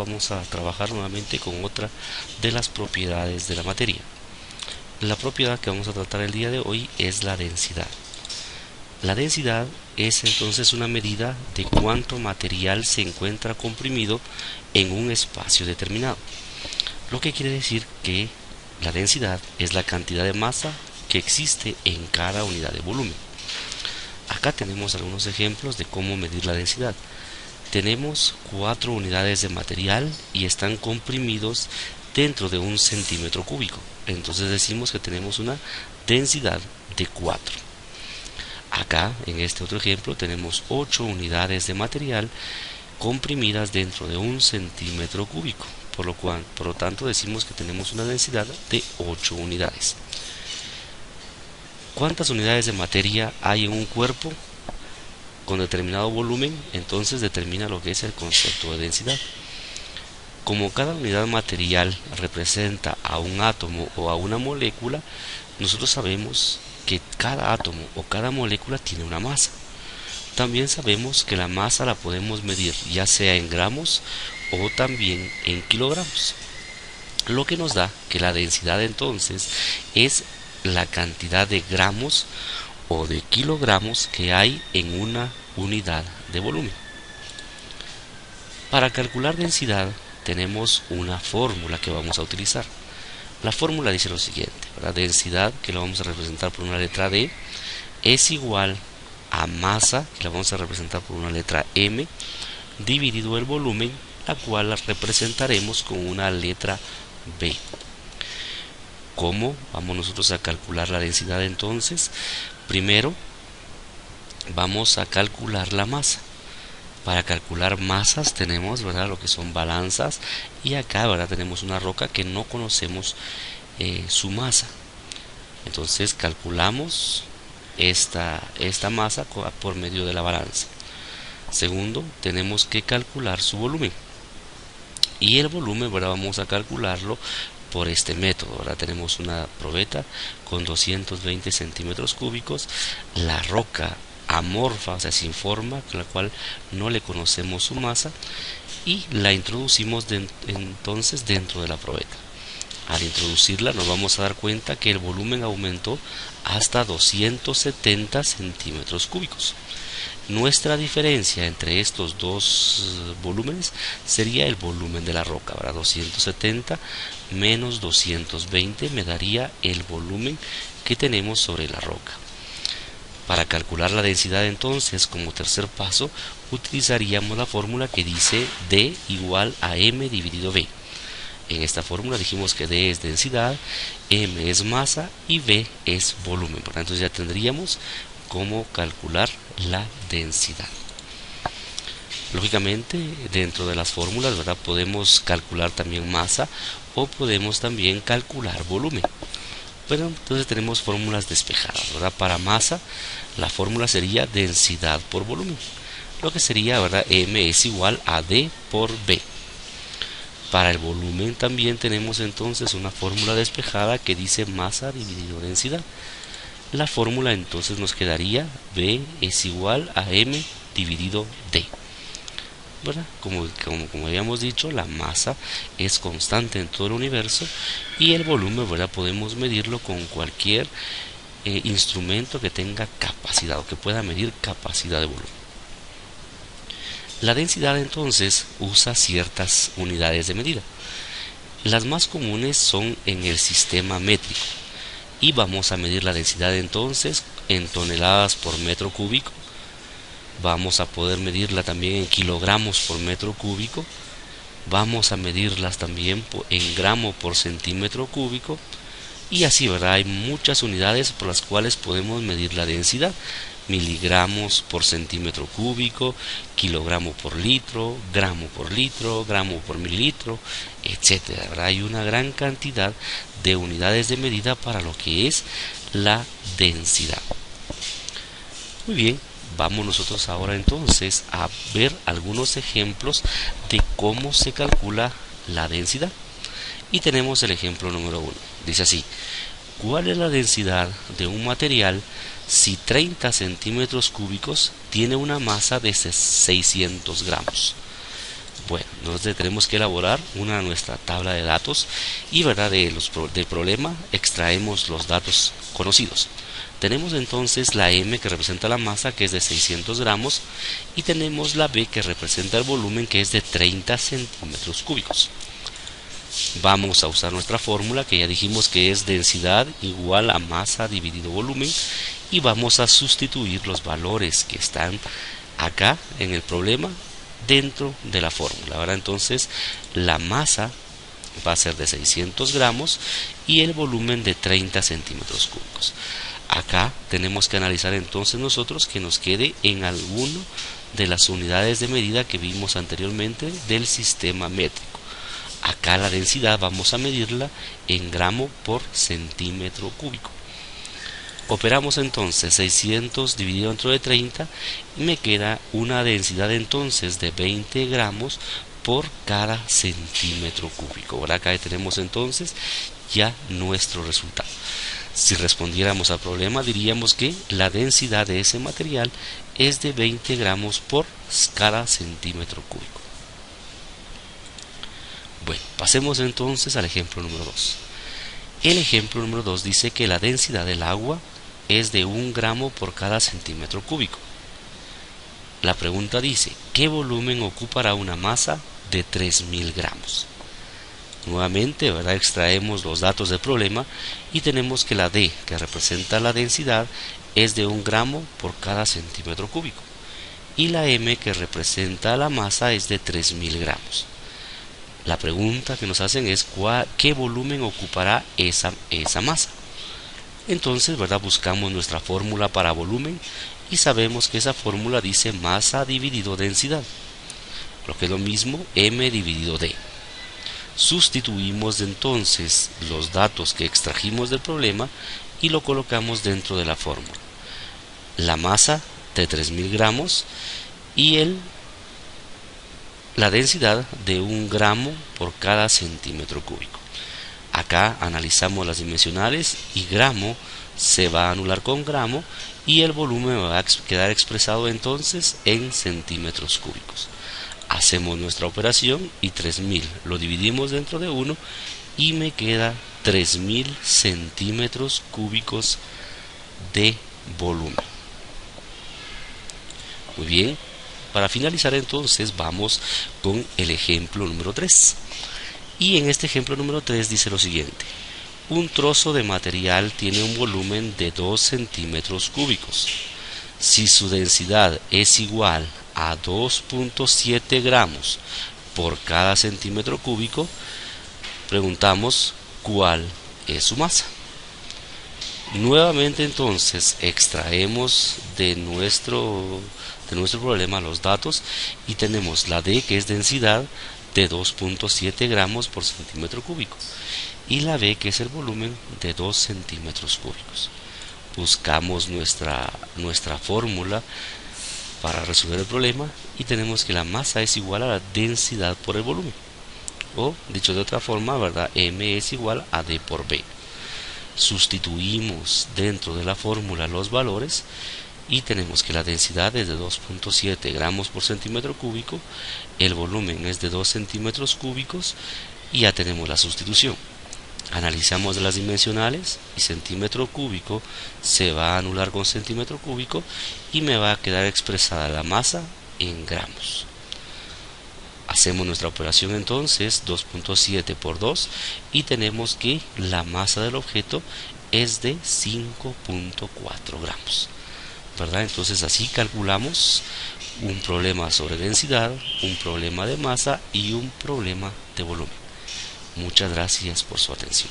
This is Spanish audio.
vamos a trabajar nuevamente con otra de las propiedades de la materia. La propiedad que vamos a tratar el día de hoy es la densidad. La densidad es entonces una medida de cuánto material se encuentra comprimido en un espacio determinado. Lo que quiere decir que la densidad es la cantidad de masa que existe en cada unidad de volumen. Acá tenemos algunos ejemplos de cómo medir la densidad. Tenemos 4 unidades de material y están comprimidos dentro de 1 centímetro cúbico. Entonces decimos que tenemos una densidad de 4. Acá, en este otro ejemplo, tenemos 8 unidades de material comprimidas dentro de 1 centímetro cúbico. Por lo tanto, decimos que tenemos una densidad de 8 unidades. ¿Cuántas unidades de materia hay en un cuerpo con determinado volumen? Entonces determina lo que es el concepto de densidad. Como cada unidad material representa a un átomo o a una molécula, nosotros sabemos que cada átomo o cada molécula tiene una masa. También sabemos que la masa la podemos medir ya sea en gramos o también en kilogramos, lo que nos da que la densidad entonces es la cantidad de gramos o de kilogramos que hay en una unidad de volumen. Para calcular densidad tenemos una fórmula que vamos a utilizar. La fórmula dice lo siguiente: la densidad, que la vamos a representar por una letra D, es igual a masa, que la vamos a representar por una letra M, dividido el volumen, la cual la representaremos con una letra B. ¿Cómo vamos nosotros a calcular la densidad entonces? Primero vamos a calcular la masa. Para calcular masas tenemos, ¿verdad?, lo que son balanzas, y acá, ¿verdad?, tenemos una roca que no conocemos su masa. Entonces calculamos esta masa por medio de la balanza. Segundo, tenemos que calcular su volumen. Y el volumen, ¿verdad?, vamos a calcularlo por este método. Ahora tenemos una probeta con 220 centímetros cúbicos, la roca amorfa, o sea, sin forma, con la cual no le conocemos su masa, y la introducimos entonces dentro de la probeta. Al introducirla nos vamos a dar cuenta que el volumen aumentó hasta 270 centímetros cúbicos. Nuestra diferencia entre estos dos volúmenes sería el volumen de la roca, ¿verdad? 270 menos 220 me daría el volumen que tenemos sobre la roca. Para calcular la densidad entonces, como tercer paso, utilizaríamos la fórmula que dice D igual a M dividido B. En esta fórmula dijimos que D es densidad, M es masa y B es volumen. Por tanto, ya tendríamos cómo calcular la densidad. Lógicamente, dentro de las fórmulas, ¿verdad?, podemos calcular también masa o podemos también calcular volumen. Pero entonces tenemos fórmulas despejadas, ¿verdad? Para masa, la fórmula sería densidad por volumen, lo que sería, ¿verdad?, M es igual a D por B. Para el volumen también tenemos entonces una fórmula despejada que dice masa dividido densidad. La fórmula entonces nos quedaría B es igual a M dividido D, ¿verdad? Como habíamos dicho, la masa es constante en todo el universo y el volumen, ¿verdad?, podemos medirlo con cualquier instrumento que tenga capacidad o que pueda medir capacidad de volumen. La densidad entonces usa ciertas unidades de medida. Las más comunes son en el sistema métrico y vamos a medir la densidad entonces en toneladas por metro cúbico. Vamos a poder medirla también en kilogramos por metro cúbico. Vamos a medirlas también en gramo por centímetro cúbico. Y así, ¿verdad?, hay muchas unidades por las cuales podemos medir la densidad. Miligramos por centímetro cúbico, kilogramo por litro, gramo por mililitro, etcétera, ¿verdad? Hay una gran cantidad de unidades de medida para lo que es la densidad. Muy bien, vamos nosotros ahora entonces a ver algunos ejemplos de cómo se calcula la densidad. Y tenemos el ejemplo número 1. Dice así: ¿cuál es la densidad de un material si 30 centímetros cúbicos tiene una masa de 600 gramos? Bueno, nosotros tenemos que elaborar nuestra tabla de datos y del problema extraemos los datos conocidos. Tenemos entonces la M que representa la masa, que es de 600 gramos, y tenemos la B que representa el volumen, que es de 30 centímetros cúbicos. Vamos a usar nuestra fórmula, que ya dijimos que es densidad igual a masa dividido volumen, y vamos a sustituir los valores que están acá en el problema dentro de la fórmula. Ahora entonces la masa va a ser de 600 gramos y el volumen de 30 centímetros cúbicos. Acá tenemos que analizar entonces nosotros que nos quede en alguno de las unidades de medida que vimos anteriormente del sistema métrico. Acá la densidad vamos a medirla en gramo por centímetro cúbico. Operamos entonces 600 dividido entre 30 y me queda una densidad entonces de 20 gramos por cada centímetro cúbico. Ahora acá tenemos entonces ya nuestro resultado. Si respondiéramos al problema, diríamos que la densidad de ese material es de 20 gramos por cada centímetro cúbico. Bueno, pasemos entonces al ejemplo número 2. El ejemplo número 2 dice que la densidad del agua es de 1 gramo por cada centímetro cúbico. La pregunta dice, ¿qué volumen ocupará una masa de 3000 gramos? Nuevamente, extraemos los datos del problema y tenemos que la D, que representa la densidad, es de 1 gramo por cada centímetro cúbico. Y la M, que representa la masa, es de 3000 gramos. La pregunta que nos hacen es ¿qué volumen ocupará esa masa? Entonces, buscamos nuestra fórmula para volumen y sabemos que esa fórmula dice masa dividido densidad, lo que es lo mismo M dividido D. Sustituimos entonces los datos que extrajimos del problema y lo colocamos dentro de la fórmula. La masa de 3000 gramos y la densidad de 1 gramo por cada centímetro cúbico. Acá analizamos las dimensionales y gramo se va a anular con gramo y el volumen va a quedar expresado entonces en centímetros cúbicos. Hacemos nuestra operación y 3000 lo dividimos dentro de 1 y me queda 3000 centímetros cúbicos de volumen. Muy bien, para finalizar entonces vamos con el ejemplo número 3. Y en este ejemplo número 3 dice lo siguiente: un trozo de material tiene un volumen de 2 centímetros cúbicos. Si su densidad es igual a 2.7 gramos por cada centímetro cúbico, preguntamos cuál es su masa. Nuevamente entonces extraemos de nuestro problema los datos y tenemos la D, que es densidad, de 2.7 gramos por centímetro cúbico, y la B, que es el volumen, de 2 centímetros cúbicos. Buscamos nuestra fórmula para resolver el problema y tenemos que la masa es igual a la densidad por el volumen, o dicho de otra forma, M es igual a D por B. Sustituimos dentro de la fórmula los valores y tenemos que la densidad es de 2.7 gramos por centímetro cúbico, el volumen es de 2 centímetros cúbicos y ya tenemos la sustitución. Analizamos las dimensionales y centímetro cúbico se va a anular con centímetro cúbico y me va a quedar expresada la masa en gramos. Hacemos nuestra operación entonces, 2.7 por 2, y tenemos que la masa del objeto es de 5.4 gramos. Entonces así calculamos un problema sobre densidad, un problema de masa y un problema de volumen. Muchas gracias por su atención.